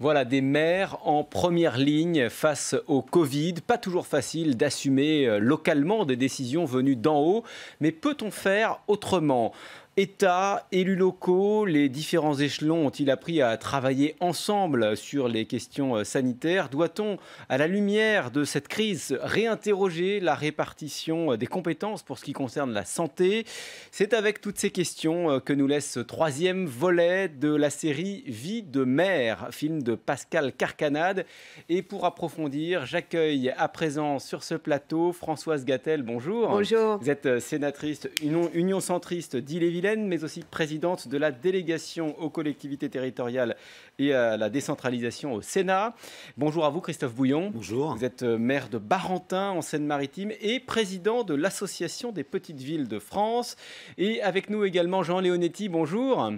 Voilà, des maires en première ligne face au Covid. Pas toujours facile d'assumer localement des décisions venues d'en haut, mais peut-on faire autrement ? État, élus locaux, les différents échelons ont-ils appris à travailler ensemble sur les questions sanitaires ? Doit-on, à la lumière de cette crise, réinterroger la répartition des compétences pour ce qui concerne la santé ? C'est avec toutes ces questions que nous laisse ce troisième volet de la série Vie de maire, film de Pascal Carcanade. Et pour approfondir, j'accueille à présent sur ce plateau Françoise Gatel. Bonjour. Bonjour. Vous êtes sénatrice Union centriste d'Ille-et-Vilaine, mais aussi présidente de la délégation aux collectivités territoriales et à la décentralisation au Sénat. Bonjour à vous, Christophe Bouillon. Bonjour. Vous êtes maire de Barentin en Seine-Maritime et président de l'Association des petites villes de France. Et avec nous également Jean Leonetti. Bonjour.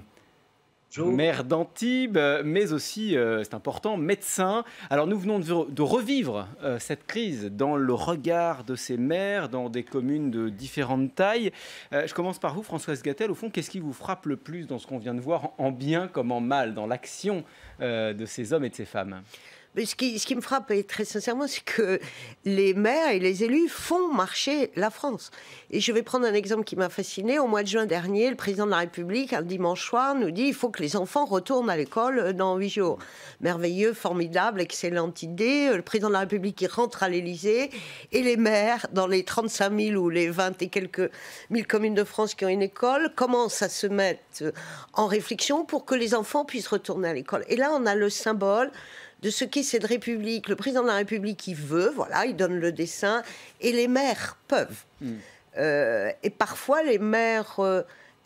Bonjour. Maire d'Antibes, mais aussi, c'est important, médecin. Alors nous venons de revivre cette crise dans le regard de ces maires, dans des communes de différentes tailles. Je commence par vous, Françoise Gatel. Au fond, qu'est-ce qui vous frappe le plus dans ce qu'on vient de voir, en bien comme en mal, dans l'action de ces hommes et de ces femmes ? Mais ce qui me frappe, et très sincèrement, c'est que les maires et les élus font marcher la France. Et je vais prendre un exemple qui m'a fasciné. Au mois de juin dernier, le président de la République, un dimanche soir, nous dit qu'il faut que les enfants retournent à l'école dans 8 jours. Merveilleux, formidable, excellente idée. Le président de la République, il rentre à l'Élysée. Et les maires, dans les 35 000 ou les 20 et quelques mille communes de France qui ont une école, commencent à se mettre en réflexion pour que les enfants puissent retourner à l'école. Et là, on a le symbole de ce qu'est cette République. Le président de la République, il veut, voilà, il donne le dessin, et les maires peuvent. Et parfois, les maires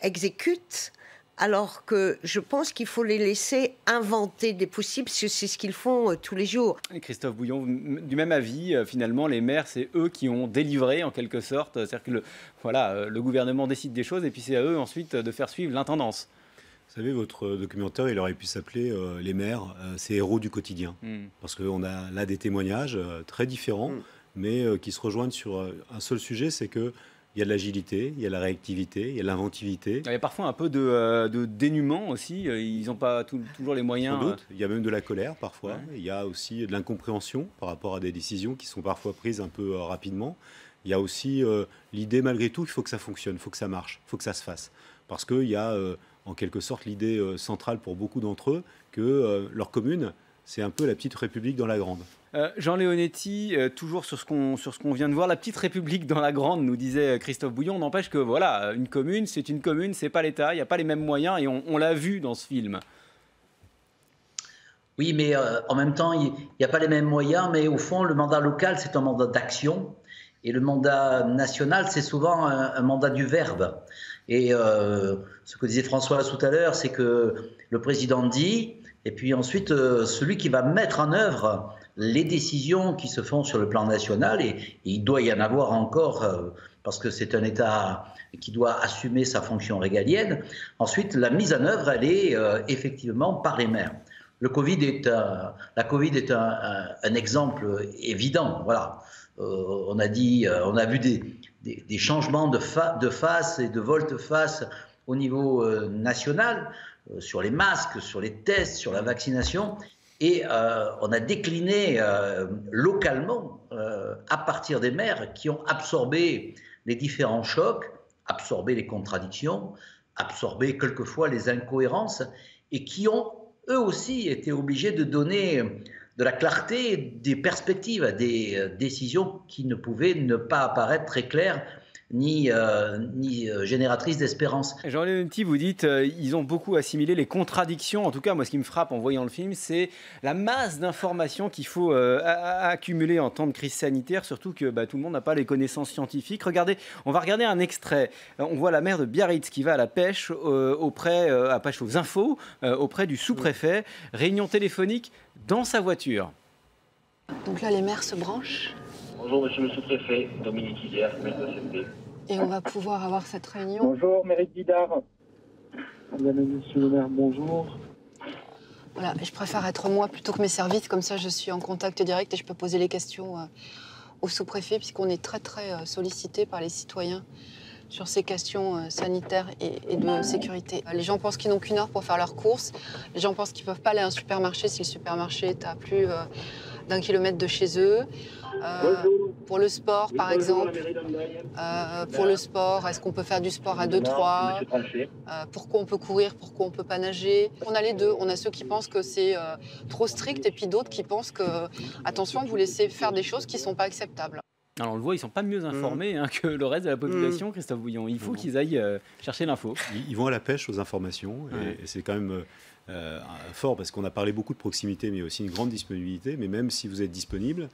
exécutent, alors que je pense qu'il faut les laisser inventer des possibles, parce que c'est ce qu'ils font tous les jours. Et Christophe Bouillon, du même avis, finalement, les maires, c'est eux qui ont délivré, en quelque sorte. C'est-à-dire que le gouvernement décide des choses, et puis c'est à eux ensuite de faire suivre l'intendance. Vous savez, votre documentaire, il aurait pu s'appeler les maires, ces héros du quotidien. Parce qu'on a là des témoignages très différents, mais qui se rejoignent sur un seul sujet, c'est qu'il y a de l'agilité, il y a de la réactivité, il y a de l'inventivité. Il y a parfois un peu de dénuement aussi, ils n'ont pas toujours les moyens. Sans doute, il y a même de la colère parfois, il y a aussi de l'incompréhension par rapport à des décisions qui sont parfois prises un peu rapidement. Il y a aussi l'idée malgré tout qu'il faut que ça fonctionne, il faut que ça marche, il faut que ça se fasse. Parce qu'il y a en quelque sorte l'idée centrale pour beaucoup d'entre eux que leur commune, c'est un peu la petite république dans la grande. Jean Leonetti, toujours sur ce qu'on vient de voir, la petite république dans la grande, nous disait Christophe Bouillon, n'empêche que voilà, une commune, c'est pas l'État, il n'y a pas les mêmes moyens, et on l'a vu dans ce film. Oui, mais en même temps, il n'y a pas les mêmes moyens, mais au fond, le mandat local, c'est un mandat d'action, et le mandat national, c'est souvent un mandat du verbe. Et ce que disait François tout à l'heure, c'est que le président dit, et puis ensuite, celui qui va mettre en œuvre les décisions qui se font sur le plan national, et il doit y en avoir encore, parce que c'est un État qui doit assumer sa fonction régalienne. Ensuite, la mise en œuvre, elle est effectivement par les maires. La Covid est un exemple évident. Voilà. On a vu des changements de face et de volte-face au niveau national, sur les masques, sur les tests, sur la vaccination. Et on a décliné localement, à partir des maires qui ont absorbé les différents chocs, absorbé les contradictions, absorbé quelquefois les incohérences, et qui ont eux aussi été obligés de donner de la clarté, des perspectives à des décisions qui ne pouvaient ne pas apparaître très claires ni génératrices d'espérance. Jean Leonetti, vous dites ils ont beaucoup assimilé les contradictions. En tout cas, moi, ce qui me frappe en voyant le film, c'est la masse d'informations qu'il faut accumuler en temps de crise sanitaire, surtout que tout le monde n'a pas les connaissances scientifiques. Regardez, on va regarder un extrait. On voit la maire de Biarritz qui va à la pêche, à pêche aux infos, auprès du sous-préfet. Réunion téléphonique dans sa voiture. Donc là, les maires se branchent. Bonjour, monsieur le sous-préfet, Dominique Hillière, maire de CND. Et on va pouvoir avoir cette réunion. Bonjour, Mérite Didard. Madame et monsieur le maire, bonjour. Voilà, je préfère être moi plutôt que mes services, comme ça je suis en contact direct et je peux poser les questions au sous-préfet, puisqu'on est très sollicité par les citoyens sur ces questions sanitaires et de sécurité. Les gens pensent qu'ils n'ont qu'une heure pour faire leurs courses. Les gens pensent qu'ils ne peuvent pas aller à un supermarché si le supermarché est à plus d'1 kilomètre de chez eux. Pour le sport, par exemple, pour le sport, est-ce qu'on peut faire du sport à 2-3 ? Pourquoi on peut courir, pourquoi on ne peut pas nager ? On a les deux. On a ceux qui pensent que c'est trop strict et puis d'autres qui pensent que, attention, vous laissez faire des choses qui ne sont pas acceptables. Alors on le voit, ils ne sont pas mieux informés que le reste de la population, Christophe Bouillon. Il faut qu'ils aillent chercher l'info. Ils vont à la pêche aux informations et c'est quand même fort parce qu'on a parlé beaucoup de proximité mais il y a aussi une grande disponibilité. Mais même si vous êtes disponible,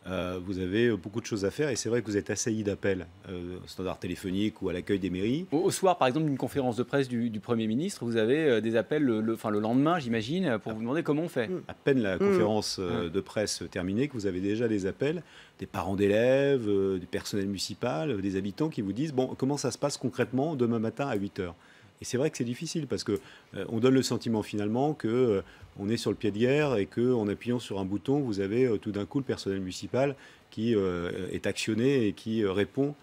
vous avez beaucoup de choses à faire et c'est vrai que vous êtes assailli d'appels au standard téléphonique ou à l'accueil des mairies. Au soir, par exemple, d'une conférence de presse du Premier ministre, vous avez des appels le lendemain, j'imagine, pour vous demander comment on fait. À peine la conférence de presse terminée que vous avez déjà des appels des parents d'élèves, du personnel municipal, des habitants qui vous disent bon, comment ça se passe concrètement demain matin à 8h. Et c'est vrai que c'est difficile parce que on donne le sentiment finalement que on est sur le pied de guerre et qu'en appuyant sur un bouton, vous avez tout d'un coup le personnel municipal qui est actionné et qui répond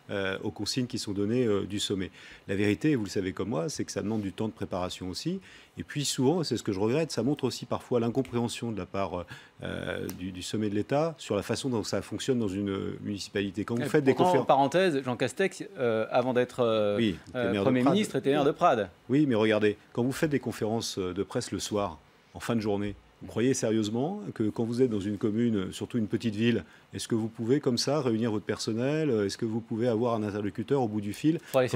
aux consignes qui sont données du sommet. La vérité, vous le savez comme moi, c'est que ça demande du temps de préparation aussi. Et puis souvent, c'est ce que je regrette, ça montre aussi parfois l'incompréhension de la part du sommet de l'État sur la façon dont ça fonctionne dans une municipalité. Quand vous faites des conférences... En parenthèse, Jean Castex, avant d'être Premier ministre, était maire de Prades. Oui, mais regardez, quand vous faites des conférences de presse le soir, en fin de journée, vous croyez sérieusement que quand vous êtes dans une commune, surtout une petite ville, est-ce que vous pouvez comme ça réunir votre personnel ? Est-ce que vous pouvez avoir un interlocuteur au bout du fil ? Il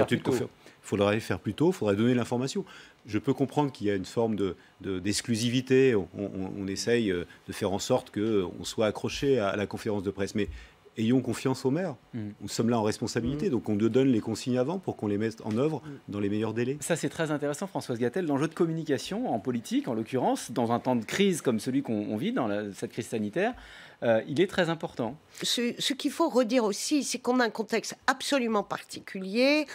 faudrait faire plus tôt, il faudrait donner l'information. Je peux comprendre qu'il y a une forme d'exclusivité. On essaye de faire en sorte qu'on soit accroché à la conférence de presse. Mais ayons confiance aux maires. Nous sommes là en responsabilité, donc on nous donne les consignes avant pour qu'on les mette en œuvre dans les meilleurs délais. Ça, c'est très intéressant, Françoise Gatel. L'enjeu de communication en politique, en l'occurrence, dans un temps de crise comme celui qu'on vit, dans cette crise sanitaire, il est très important. Ce qu'il faut redire aussi, c'est qu'on a un contexte absolument particulier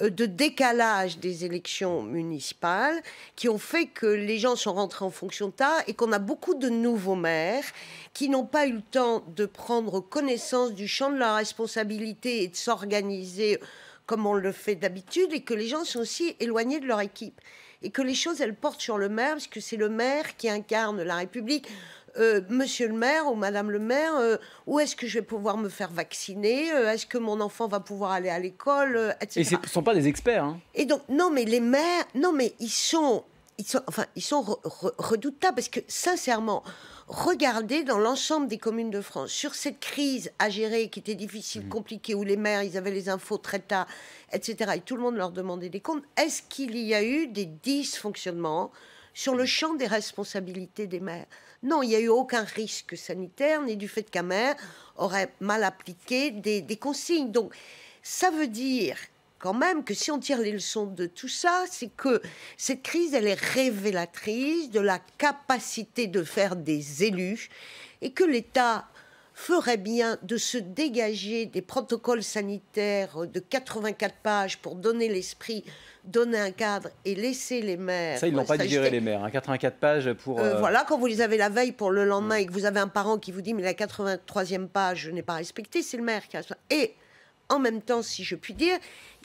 de décalage des élections municipales qui ont fait que les gens sont rentrés en fonction tard et qu'on a beaucoup de nouveaux maires qui n'ont pas eu le temps de prendre connaissance du champ de leur responsabilité et de s'organiser comme on le fait d'habitude, et que les gens sont aussi éloignés de leur équipe et que les choses, elles portent sur le maire parce que c'est le maire qui incarne la République. Monsieur le maire ou madame le maire, où est-ce que je vais pouvoir me faire vacciner, est-ce que mon enfant va pouvoir aller à l'école, etc. Et ce ne sont pas des experts. Hein. Et donc, non, mais les maires, non, mais ils sont redoutables parce que, sincèrement, regardez dans l'ensemble des communes de France, sur cette crise à gérer qui était difficile, compliquée, où les maires, ils avaient les infos très tard, etc., et tout le monde leur demandait des comptes, est-ce qu'il y a eu des dysfonctionnements sur le champ des responsabilités des maires? Non, il n'y a eu aucun risque sanitaire, ni du fait qu'un maire aurait mal appliqué des consignes. Donc, ça veut dire quand même que si on tire les leçons de tout ça, c'est que cette crise, elle est révélatrice de la capacité de faire des élus et que l'État ferait bien de se dégager des protocoles sanitaires de 84 pages pour donner l'esprit, donner un cadre et laisser les maires... Ça, ils n'ont pas digéré, les maires. 84 pages pour... Voilà, quand vous les avez la veille pour le lendemain et que vous avez un parent qui vous dit « mais la 83e page, je n'ai pas respecté », c'est le maire qui a... Et en même temps, si je puis dire,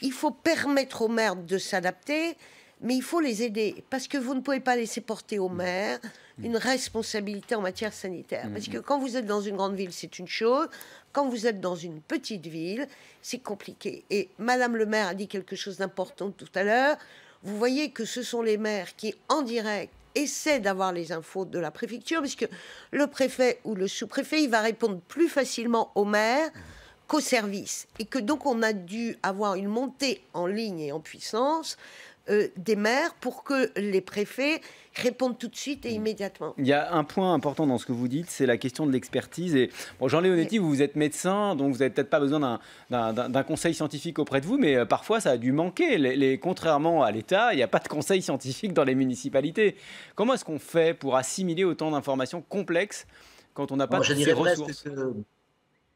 il faut permettre aux maires de s'adapter, mais il faut les aider. Parce que vous ne pouvez pas laisser porter aux maires une responsabilité en matière sanitaire. Parce que quand vous êtes dans une grande ville, c'est une chose. Quand vous êtes dans une petite ville, c'est compliqué. Et Madame le maire a dit quelque chose d'important tout à l'heure. Vous voyez que ce sont les maires qui, en direct, essaient d'avoir les infos de la préfecture, puisque le préfet ou le sous-préfet, il va répondre plus facilement aux maires qu'aux services. Et que donc on a dû avoir une montée en ligne et en puissance des maires pour que les préfets répondent tout de suite et immédiatement. Il y a un point important dans ce que vous dites, c'est la question de l'expertise. Et bon, Jean Leonetti, vous êtes médecin, donc vous n'avez peut-être pas besoin d'un conseil scientifique auprès de vous, mais parfois ça a dû manquer. Contrairement à l'État, il n'y a pas de conseil scientifique dans les municipalités. Comment est-ce qu'on fait pour assimiler autant d'informations complexes quand on n'a pas ces ressources ?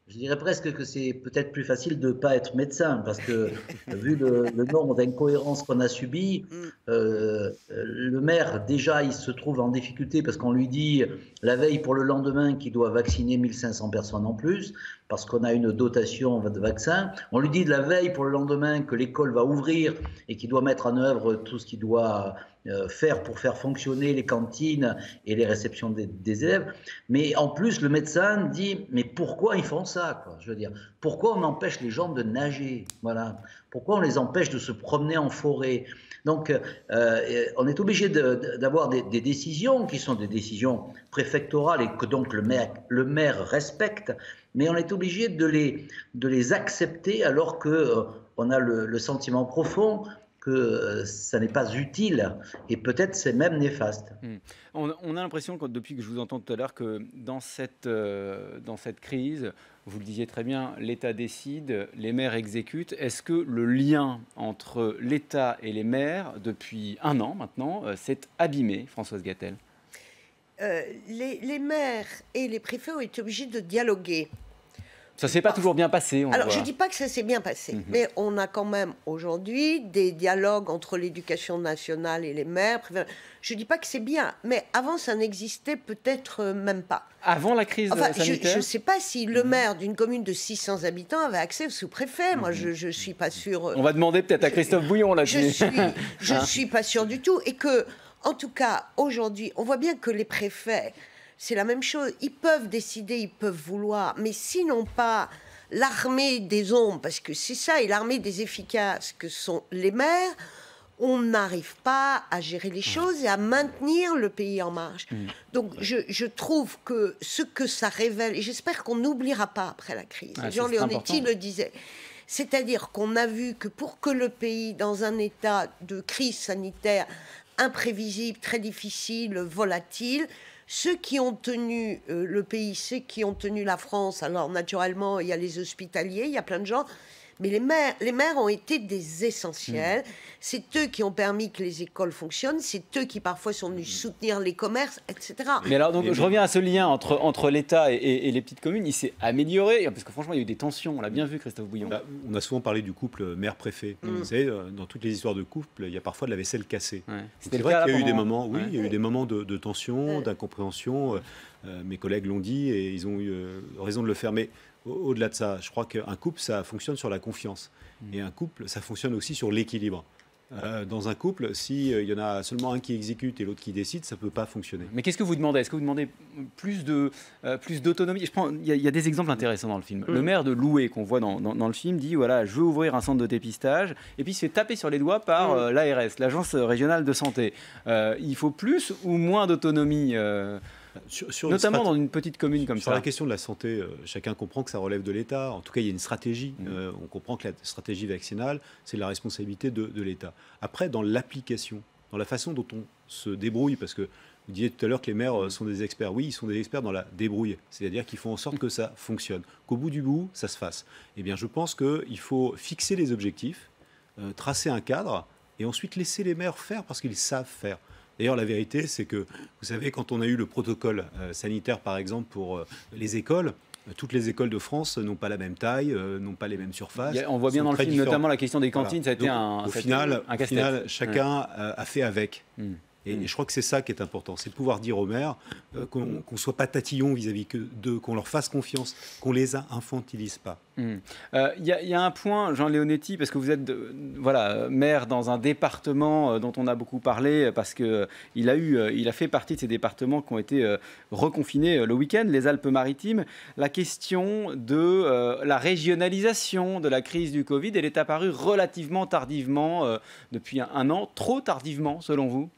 Je dirais presque que c'est peut-être plus facile de ne pas être médecin, parce que vu le nombre d'incohérences qu'on a subies, le maire, déjà, il se trouve en difficulté parce qu'on lui dit la veille pour le lendemain qu'il doit vacciner 1500 personnes en plus, parce qu'on a une dotation de vaccins. On lui dit de la veille pour le lendemain que l'école va ouvrir et qu'il doit mettre en œuvre tout ce qu'il doit faire pour faire fonctionner les cantines et les réceptions des élèves. Mais en plus, le médecin dit mais pourquoi ils font ça, quoi? Je veux dire, pourquoi on empêche les gens de nager? Voilà. Pourquoi on les empêche de se promener en forêt? Donc, on est obligé d'avoir des décisions qui sont des décisions préfectorales et que donc le maire respecte, mais on est obligé de les accepter alors qu'on a le sentiment profond que ça n'est pas utile et peut-être c'est même néfaste. On a l'impression, depuis que je vous entends tout à l'heure, que dans cette crise, vous le disiez très bien, l'État décide, les maires exécutent. Est-ce que le lien entre l'État et les maires, depuis 1 an maintenant, s'est abîmé, Françoise Gatel? Les maires et les préfets ont été obligés de dialoguer. Ça ne s'est pas toujours bien passé. Alors, je ne dis pas que ça s'est bien passé, mais on a quand même aujourd'hui des dialogues entre l'éducation nationale et les maires. Je ne dis pas que c'est bien, mais avant, ça n'existait peut-être même pas. Avant la crise sanitaire? Je ne sais pas si le maire d'une commune de 600 habitants avait accès au sous-préfet. Moi, je ne suis pas sûre. On va demander peut-être à Christophe Bouillon là-dessus. Je ne suis pas sûre du tout. Et que, en tout cas, aujourd'hui, on voit bien que les préfets... C'est la même chose. Ils peuvent décider, ils peuvent vouloir, mais s'ils n'ont pas l'armée des ombres, parce que c'est ça, et l'armée des efficaces que sont les maires, on n'arrive pas à gérer les choses et à maintenir le pays en marche. Donc je trouve que ce que ça révèle, et j'espère qu'on n'oubliera pas après la crise, Jean Leonetti le disait, c'est-à-dire qu'on a vu que pour que le pays, dans un état de crise sanitaire imprévisible, très difficile, volatile, ceux qui ont tenu le pays, ceux qui ont tenu la France, alors naturellement, il y a les hospitaliers, il y a plein de gens, mais les maires ont été des essentiels. C'est eux qui ont permis que les écoles fonctionnent, c'est eux qui parfois sont venus soutenir les commerces, etc. Mais alors, donc, je reviens à ce lien entre l'État et les petites communes. Il s'est amélioré, parce que franchement, il y a eu des tensions. On l'a bien vu, Christophe Bouillon. On a souvent parlé du couple maire-préfet. Vous savez, dans toutes les histoires de couple, il y a parfois de la vaisselle cassée. Ouais. C'est vrai qu'il y a eu des moments, il y a eu des moments de tension, d'incompréhension. Mes collègues l'ont dit et ils ont eu raison de le faire. Mais au-delà de ça, je crois qu'un couple, ça fonctionne sur la confiance. Et un couple, ça fonctionne aussi sur l'équilibre. Dans un couple, s'il y en a seulement un qui exécute et l'autre qui décide, ça ne peut pas fonctionner. Mais qu'est-ce que vous demandez? Est-ce que vous demandez plus d'autonomie? Il y a des exemples intéressants dans le film. Le maire de Loué, qu'on voit dans le film, dit voilà, je veux ouvrir un centre de dépistage, et puis il se fait taper sur les doigts par l'ARS, l'Agence régionale de santé. Il faut plus ou moins d'autonomie notamment dans une petite commune comme ça. Sur la question de la santé, chacun comprend que ça relève de l'État. En tout cas, il y a une stratégie. On comprend que la stratégie vaccinale, c'est la responsabilité de l'État. Après, dans l'application, dans la façon dont on se débrouille, parce que vous disiez tout à l'heure que les maires sont des experts. Oui, ils sont des experts dans la débrouille. C'est-à-dire qu'ils font en sorte que ça fonctionne, qu'au bout du bout, ça se fasse. Eh bien, je pense qu'il faut fixer les objectifs, tracer un cadre, et ensuite laisser les maires faire parce qu'ils savent faire. D'ailleurs, la vérité, c'est que, vous savez, quand on a eu le protocole sanitaire, par exemple, pour les écoles, toutes les écoles de France n'ont pas la même taille, n'ont pas les mêmes surfaces. On voit bien dans le film, notamment la question des cantines, ça a été au final, chacun a fait avec. Et je crois que c'est ça qui est important, c'est de pouvoir dire aux maires qu'on ne soit pas tatillon vis-à-vis d'eux, qu'on leur fasse confiance, qu'on les infantilise pas. Il y a un point, Jean Leonetti, parce que vous êtes maire dans un département dont on a beaucoup parlé, parce qu'il a fait partie de ces départements qui ont été reconfinés le week-end, les Alpes-Maritimes. La question de la régionalisation de la crise du Covid, elle est apparue relativement tardivement, depuis 1 an, trop tardivement selon vous?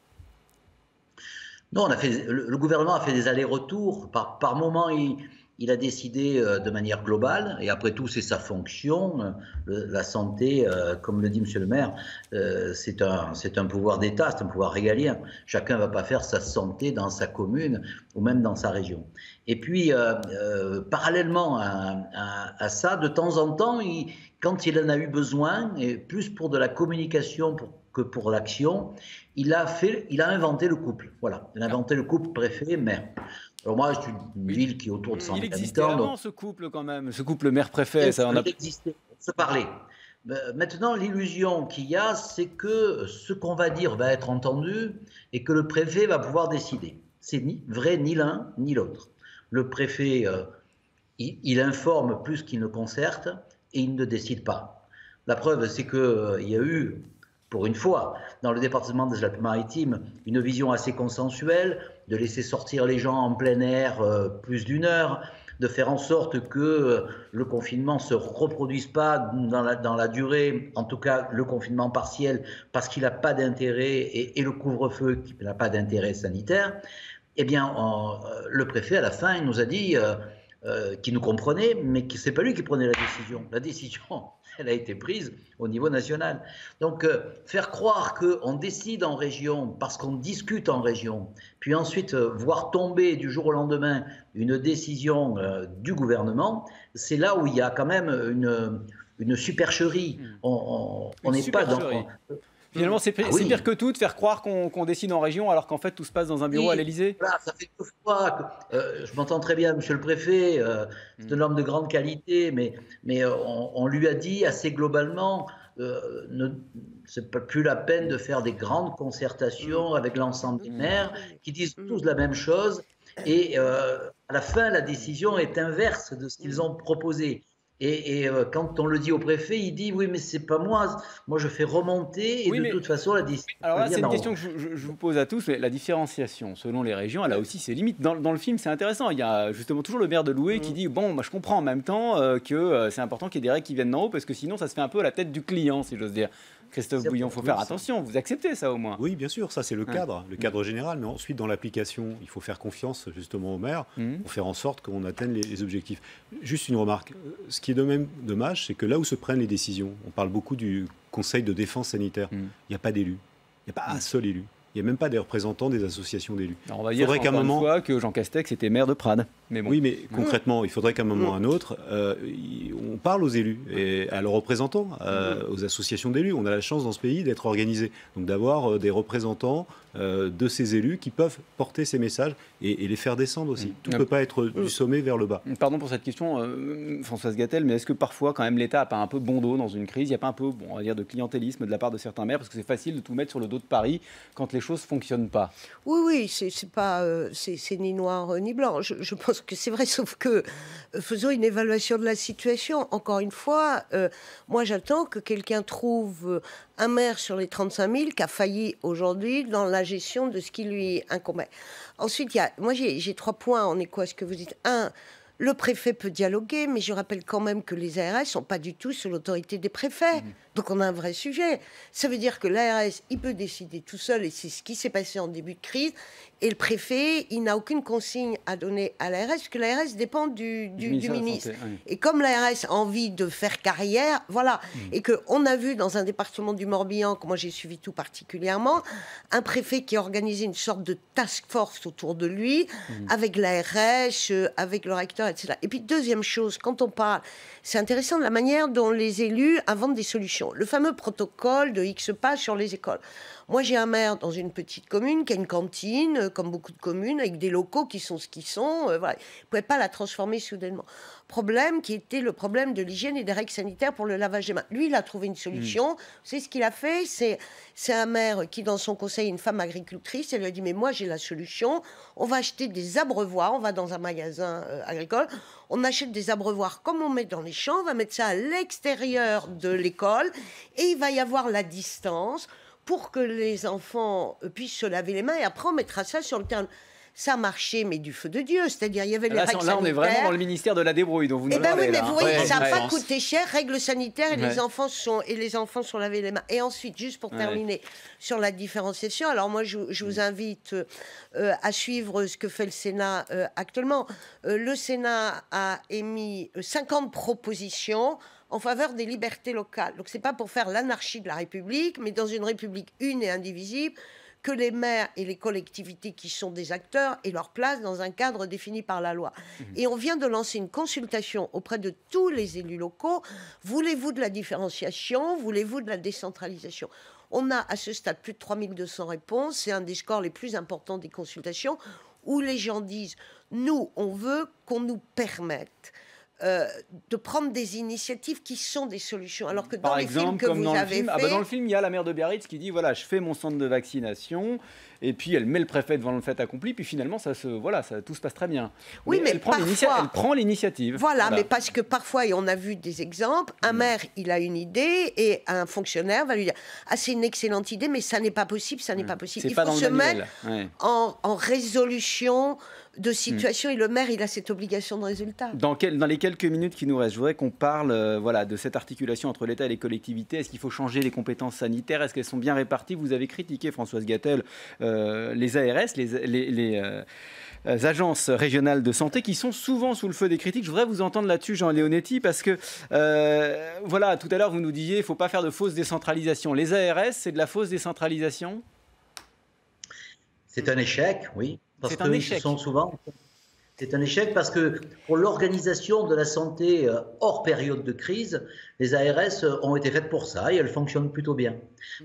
Non, le gouvernement a fait des allers-retours. Par moment, il a décidé de manière globale, et après tout, c'est sa fonction. La santé, comme le dit monsieur le maire, c'est un pouvoir d'État, c'est un pouvoir régalien. Chacun ne va pas faire sa santé dans sa commune ou même dans sa région. Et puis, parallèlement à ça, de temps en temps, quand il en a eu besoin, et plus pour de la communication que pour l'action, il a inventé le couple. Voilà, il a inventé le couple préfet-maire. Alors moi, je suis une ville qui est autour de 100 Il 000 existait habitants. avant ce couple quand même, ce couple maire-préfet. Ça, on a... Il existait, on se parlait. Maintenant, l'illusion qu'il y a, c'est que ce qu'on va dire va être entendu et que le préfet va pouvoir décider. C'est ni vrai ni l'un ni l'autre. Le préfet, il informe plus qu'il ne concerte et il ne décide pas. La preuve, c'est qu'il y a eu, pour une fois, dans le département des Alpes-Maritimes, une vision assez consensuelle, de laisser sortir les gens en plein air plus d'1 heure, de faire en sorte que le confinement ne se reproduise pas dans la durée, en tout cas le confinement partiel, parce qu'il n'a pas d'intérêt, et le couvre-feu qui n'a pas d'intérêt sanitaire. Eh bien, le préfet, à la fin, il nous a dit qu'il nous comprenait, mais que ce n'est pas lui qui prenait la décision. La décision, elle a été prise au niveau national. Donc, faire croire qu'on décide en région parce qu'on discute en région, puis ensuite voir tomber du jour au lendemain une décision du gouvernement, c'est là où il y a quand même une supercherie. On n'est pas dans... Finalement, c'est pire que tout de faire croire qu'on décide en région alors qu'en fait tout se passe dans un bureau à l'Élysée. Voilà, ça fait 2 fois que je m'entends très bien, monsieur le préfet, c'est un homme de grande qualité, mais on lui a dit assez globalement, c'est pas plus la peine de faire des grandes concertations avec l'ensemble des maires qui disent tous la même chose, et à la fin, la décision est inverse de ce qu'ils ont proposé. Et quand on le dit au préfet, il dit oui, mais c'est pas moi. Moi, je fais remonter et toute façon, la décision. Alors là, c'est une question que je vous pose à tous. Mais la différenciation selon les régions, elle a aussi ses limites. Dans le film, c'est intéressant. Il y a justement toujours le maire de Loué qui dit bon, moi, je comprends en même temps que c'est important qu'il y ait des règles qui viennent d'en haut parce que sinon, ça se fait un peu à la tête du client, si j'ose dire. Christophe Bouillon, il faut faire attention. Vous acceptez ça au moins? Oui, bien sûr, ça c'est le cadre général. Mais ensuite, dans l'application, il faut faire confiance justement au maire pour faire en sorte qu'on atteigne les objectifs. Juste une remarque. Ce qui est de même dommage, c'est que là où se prennent les décisions, on parle beaucoup du Conseil de défense sanitaire. Il n'y a pas d'élus. Il n'y a pas un seul élu. Il n'y a même pas des représentants des associations d'élus. On va dire encore une fois que Jean Castex était maire de Prades. Mais bon. Oui, mais concrètement, il faudrait qu'à un moment ou à un autre, on parle aux élus, et à leurs représentants, aux associations d'élus. On a la chance dans ce pays d'être organisé, donc d'avoir des représentants de ces élus qui peuvent porter ces messages et les faire descendre aussi. Tout ne peut pas être du sommet vers le bas. Pardon pour cette question, Françoise Gatel, mais est-ce que parfois, quand même, l'État n'a pas un peu bon dos dans une crise? Il n'y a pas un peu, on va dire, de clientélisme de la part de certains maires? Parce que c'est facile de tout mettre sur le dos de Paris quand les choses ne fonctionnent pas. Oui, c'est ni noir ni blanc. Je pense que c'est vrai, sauf que faisons une évaluation de la situation. Encore une fois, moi j'attends que quelqu'un trouve un maire sur les 35 000 qui a failli aujourd'hui dans la gestion de ce qui lui incombait. Ensuite, moi j'ai 3 points en écho à ce que vous dites. 1, le préfet peut dialoguer, mais je rappelle quand même que les ARS ne sont pas du tout sous l'autorité des préfets. Donc on a un vrai sujet. Ça veut dire que l'ARS, il peut décider tout seul, et c'est ce qui s'est passé en début de crise. Et le préfet, il n'a aucune consigne à donner à l'ARS, parce que l'ARS dépend du ministre. Santé, oui. Et comme l'ARS a envie de faire carrière, voilà. Et qu'on a vu dans un département du Morbihan, que moi j'ai suivi tout particulièrement, un préfet qui a organisé une sorte de task force autour de lui, avec l'ARS, avec le recteur, etc. Et puis deuxième chose, quand on parle, c'est intéressant de la manière dont les élus inventent des solutions. Le fameux protocole de X pages sur les écoles. Moi, j'ai un maire dans une petite commune qui a une cantine, comme beaucoup de communes, avec des locaux qui sont ce qu'ils sont. Voilà. Il ne pouvait pas la transformer soudainement. Problème qui était le problème de l'hygiène et des règles sanitaires pour le lavage des mains. Lui, il a trouvé une solution. C'est ce qu'il a fait. C'est un maire qui, dans son conseil, une femme agricultrice, elle lui a dit, mais moi, j'ai la solution. On va acheter des abreuvoirs. On va dans un magasin agricole. On achète des abreuvoirs comme on met dans les champs. On va mettre ça à l'extérieur de l'école. Et il va y avoir la distance pour que les enfants puissent se laver les mains, et après on mettra ça sur le terrain. Ça marchait, mais du feu de Dieu. C'est-à-dire, il y avait les règles sanitaires. Là, on est vraiment dans le ministère de la débrouille dont vous nous parlez. Oui, mais vous voyez, ça n'a pas coûté cher. Règles sanitaires, et les enfants sont lavés les mains. Et ensuite, juste pour terminer, sur la différenciation, alors moi, je vous invite à suivre ce que fait le Sénat actuellement. Le Sénat a émis 50 propositions en faveur des libertés locales. Donc, c'est pas pour faire l'anarchie de la République, mais dans une République une et indivisible, que les maires et les collectivités qui sont des acteurs aient leur place dans un cadre défini par la loi. Et on vient de lancer une consultation auprès de tous les élus locaux. Voulez-vous de la différenciation? Voulez-vous de la décentralisation? On a à ce stade plus de 3200 réponses. C'est un des scores les plus importants des consultations. où les gens disent « nous, on veut qu'on nous permette de prendre des initiatives qui sont des solutions ». Alors que dans les films que vous avez fait... dans le film, il y a la maire de Biarritz qui dit « voilà, je fais mon centre de vaccination ». Et puis elle met le préfet devant le fait accompli, puis finalement tout se passe très bien. Oui, mais elle parfois, prend l'initiative. Voilà, mais parce que parfois, et on a vu des exemples, un maire, il a une idée et un fonctionnaire va lui dire « ah, c'est une excellente idée, mais ça n'est pas possible, ça n'est pas possible ». Il faut se mettre en résolution de situation et le maire, il a cette obligation de résultat. Dans les quelques minutes qui nous restent, je voudrais qu'on parle de cette articulation entre l'État et les collectivités. Est-ce qu'il faut changer les compétences sanitaires? Est-ce qu'elles sont bien réparties? Vous avez critiqué, Françoise Gatel, les ARS, les agences régionales de santé qui sont souvent sous le feu des critiques. Je voudrais vous entendre là-dessus, Jean Leonetti, parce que tout à l'heure vous nous disiez il ne faut pas faire de fausse décentralisation. Les ARS, c'est de la fausse décentralisation? C'est un échec, oui. Parce que c'est un échec parce que pour l'organisation de la santé hors période de crise, les ARS ont été faites pour ça et elles fonctionnent plutôt bien.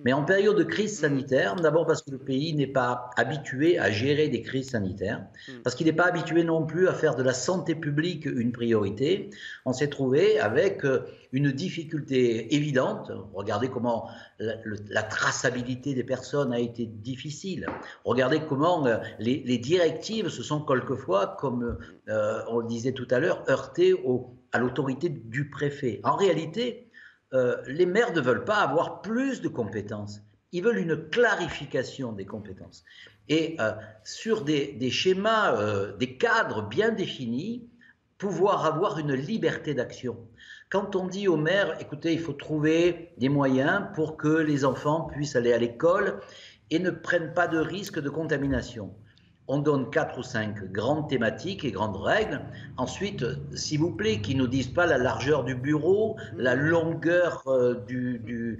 Mais en période de crise sanitaire, d'abord parce que le pays n'est pas habitué à gérer des crises sanitaires, parce qu'il n'est pas habitué non plus à faire de la santé publique une priorité, on s'est trouvé avec une difficulté évidente. Regardez comment la traçabilité des personnes a été difficile. Regardez comment les directives se sont quelquefois, comme on le disait tout à l'heure, heurtées à l'autorité du préfet. En réalité, les maires ne veulent pas avoir plus de compétences. Ils veulent une clarification des compétences. Et sur des schémas, des cadres bien définis, pouvoir avoir une liberté d'action. Quand on dit aux maires, écoutez, il faut trouver des moyens pour que les enfants puissent aller à l'école et ne prennent pas de risque de contamination. On donne 4 ou 5 grandes thématiques et grandes règles. Ensuite, s'il vous plaît, qu'ils ne nous disent pas la largeur du bureau, la longueur de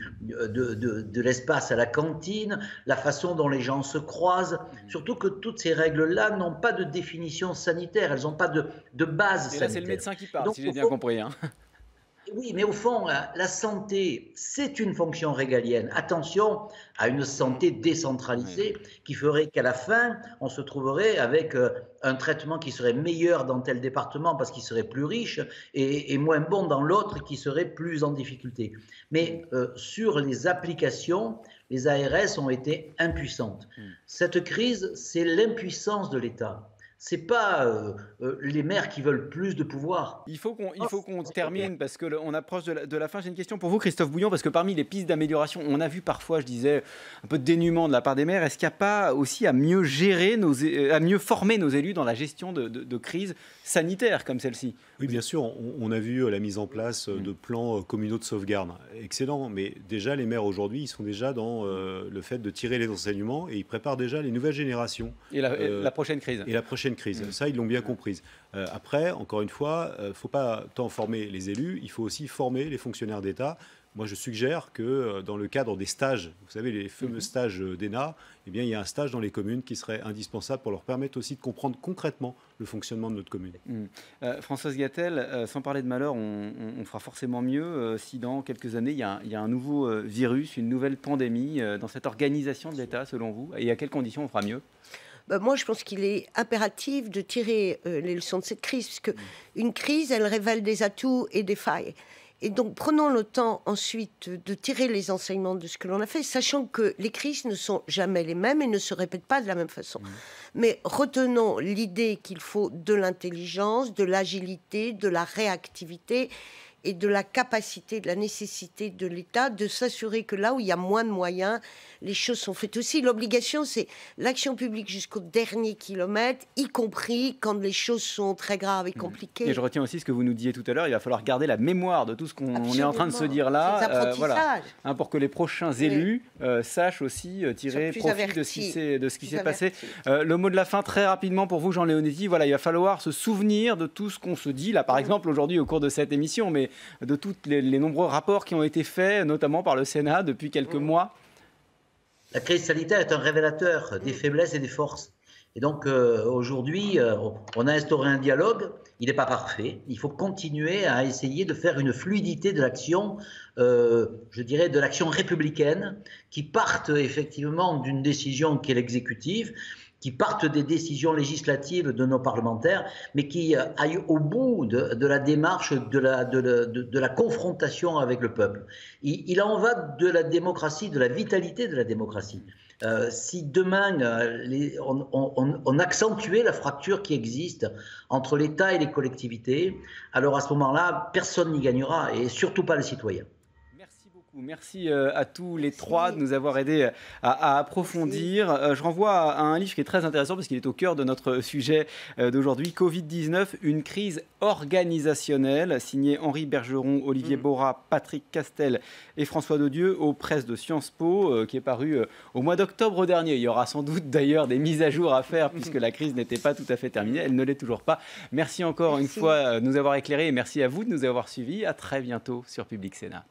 l'espace à la cantine, la façon dont les gens se croisent. Surtout que toutes ces règles-là n'ont pas de définition sanitaire, elles n'ont pas de base sanitaire. Et là, c'est le médecin qui parle, donc, si j'ai bien compris. Oui, mais au fond, la santé, c'est une fonction régalienne. Attention à une santé décentralisée qui ferait qu'à la fin, on se trouverait avec un traitement qui serait meilleur dans tel département parce qu'il serait plus riche et moins bon dans l'autre qui serait plus en difficulté. Mais sur les applications, les ARS ont été impuissantes. Cette crise, c'est l'impuissance de l'État. C'est pas les maires qui veulent plus de pouvoir. Il faut qu'on termine parce qu'on approche de la fin. J'ai une question pour vous, Christophe Bouillon, parce que parmi les pistes d'amélioration, on a vu parfois, je disais, un peu de dénuement de la part des maires. Est-ce qu'il n'y a pas aussi à mieux gérer, à mieux former nos élus dans la gestion de crises sanitaires comme celle-ci? Oui, bien sûr. On a vu la mise en place de plans communaux de sauvegarde. Excellent. Mais déjà, les maires aujourd'hui, ils sont déjà dans le fait de tirer les enseignements et ils préparent déjà les nouvelles générations. Et la prochaine crise. Et la prochaine crise. Ça, ils l'ont bien comprise. Après, encore une fois, il ne faut pas tant former les élus, il faut aussi former les fonctionnaires d'État. Moi, je suggère que dans le cadre des stages, vous savez, les fameux stages d'ENA, eh bien, il y a un stage dans les communes qui serait indispensable pour leur permettre aussi de comprendre concrètement le fonctionnement de notre commune. Françoise Gatel, sans parler de malheur, on fera forcément mieux si dans quelques années, il y a un nouveau virus, une nouvelle pandémie dans cette organisation de l'État, selon vous. Et à quelles conditions on fera mieux? Moi, je pense qu'il est impératif de tirer les leçons de cette crise, puisque une crise, elle révèle des atouts et des failles. Et donc, prenons le temps ensuite de tirer les enseignements de ce que l'on a fait, sachant que les crises ne sont jamais les mêmes et ne se répètent pas de la même façon. Mais retenons l'idée qu'il faut de l'intelligence, de l'agilité, de la réactivité et de la capacité, de la nécessité de l'État de s'assurer que là où il y a moins de moyens, les choses sont faites aussi. L'obligation, c'est l'action publique jusqu'au dernier kilomètre, y compris quand les choses sont très graves et compliquées. Et je retiens aussi ce que vous nous disiez tout à l'heure, il va falloir garder la mémoire de tout ce qu'on est en train de se dire là, voilà, pour que les prochains élus sachent aussi tirer profit de ce qui s'est passé. Le mot de la fin, très rapidement pour vous, Jean Leonetti, voilà, il va falloir se souvenir de tout ce qu'on se dit là, par exemple aujourd'hui au cours de cette émission, mais de tous les nombreux rapports qui ont été faits, notamment par le Sénat depuis quelques mois. La crise sanitaire est un révélateur des faiblesses et des forces. Et donc aujourd'hui, on a instauré un dialogue. Il n'est pas parfait. Il faut continuer à essayer de faire une fluidité de l'action, je dirais de l'action républicaine, qui parte effectivement d'une décision qui est l'exécutive qui partent des décisions législatives de nos parlementaires, mais qui aillent au bout de la démarche de la confrontation avec le peuple. Il en va de la démocratie, de la vitalité de la démocratie. Si demain on accentuait la fracture qui existe entre l'État et les collectivités, alors à ce moment-là, personne n'y gagnera, et surtout pas les citoyens. Merci à tous les trois de nous avoir aidés à approfondir. Je renvoie à un livre qui est très intéressant parce qu'il est au cœur de notre sujet d'aujourd'hui, Covid-19, une crise organisationnelle, signé Henri Bergeron, Olivier Borat, Patrick Castel et François Dodieu aux presses de Sciences Po, qui est paru au mois d'octobre dernier. Il y aura sans doute d'ailleurs des mises à jour à faire puisque la crise n'était pas tout à fait terminée. Elle ne l'est toujours pas. Merci encore une fois de nous avoir éclairés et merci à vous de nous avoir suivis. À très bientôt sur Public Sénat.